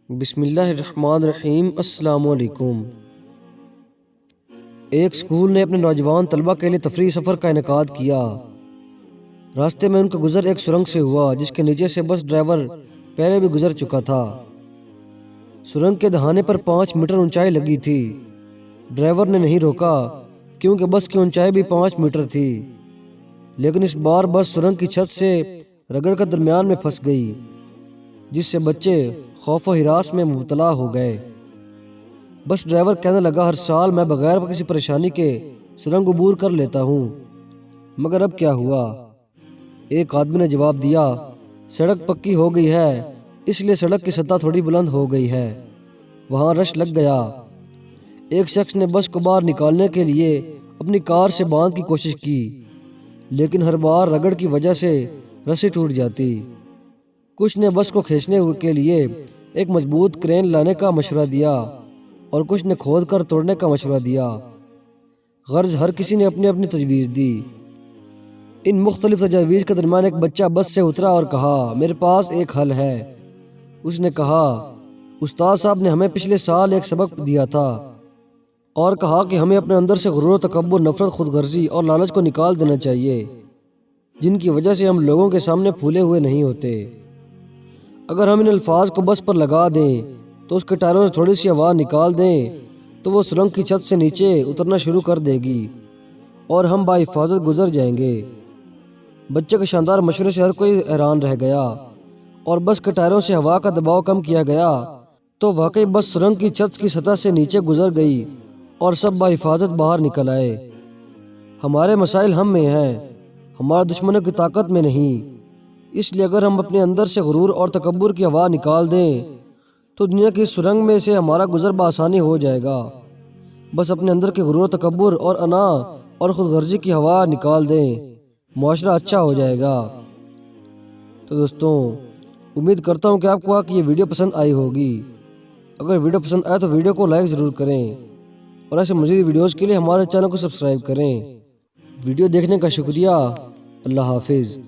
بسم اللہ الرحمن الرحیم۔ السلام علیکم۔ ایک اسکول نے اپنے نوجوان طلبہ کے لیے تفریحی سفر کا انعقاد کیا۔ راستے میں ان کا گزر ایک سرنگ سے ہوا جس کے نیچے سے بس ڈرائیور پہلے بھی گزر چکا تھا۔ سرنگ کے دہانے پر 5 میٹر اونچائی لگی تھی۔ ڈرائیور نے نہیں روکا کیونکہ بس کی اونچائی بھی 5 میٹر تھی، لیکن اس بار بس سرنگ کی چھت سے رگڑ کر درمیان میں پھنس گئی، جس سے بچے خوف و ہراس میں مبتلا ہو گئے۔ بس ڈرائیور کہنے لگا، ہر سال میں بغیر کسی پریشانی کے سرنگ عبور کر لیتا ہوں، مگر اب کیا ہوا؟ ایک آدمی نے جواب دیا، سڑک پکی ہو گئی ہے، اس لیے سڑک کی سطح تھوڑی بلند ہو گئی ہے۔ وہاں رش لگ گیا۔ ایک شخص نے بس کو باہر نکالنے کے لیے اپنی کار سے باندھ کی کوشش کی، لیکن ہر بار رگڑ کی وجہ سے رسی ٹوٹ جاتی۔ کچھ نے بس کو کھینچنے کے لیے ایک مضبوط کرین لانے کا مشورہ دیا اور کچھ نے کھود کر توڑنے کا مشورہ دیا۔ غرض ہر کسی نے اپنی اپنی تجویز دی۔ ان مختلف تجاویز کے درمیان ایک بچہ بس سے اترا اور کہا، میرے پاس ایک حل ہے۔ اس نے کہا، استاد صاحب نے ہمیں پچھلے سال ایک سبق دیا تھا اور کہا کہ ہمیں اپنے اندر سے غرور و تکبر، نفرت، خود غرضی اور لالچ کو نکال دینا چاہیے، جن کی وجہ سے ہم لوگوں کے سامنے پھولے ہوئے نہیں ہوتے۔ اگر ہم ان الفاظ کو بس پر لگا دیں تو اس کے ٹائروں سے تھوڑی سی ہوا نکال دیں تو وہ سرنگ کی چھت سے نیچے اترنا شروع کر دے گی اور ہم بحفاظت گزر جائیں گے۔ بچے کے شاندار مشورے سے ہر کوئی حیران رہ گیا اور بس کے ٹائروں سے ہوا کا دباؤ کم کیا گیا تو واقعی بس سرنگ کی چھت کی سطح سے نیچے گزر گئی اور سب بحفاظت باہر نکل آئے۔ ہمارے مسائل ہم میں ہیں، ہمارے دشمنوں کی طاقت میں نہیں۔ اس لیے اگر ہم اپنے اندر سے غرور اور تکبر کی ہوا نکال دیں تو دنیا کی سرنگ میں سے ہمارا گزر بآسانی ہو جائے گا۔ بس اپنے اندر کے غرور، تکبر اور انا اور خود غرضی کی ہوا نکال دیں، معاشرہ اچھا ہو جائے گا۔ تو دوستوں، امید کرتا ہوں کہ آپ کو یہ ویڈیو پسند آئی ہوگی۔ اگر ویڈیو پسند آئے تو ویڈیو کو لائک ضرور کریں اور ایسے مزید ویڈیوز کے لیے ہمارے چینل کو سبسکرائب کریں۔ ویڈیو دیکھنے کا شکریہ۔ اللہ حافظ۔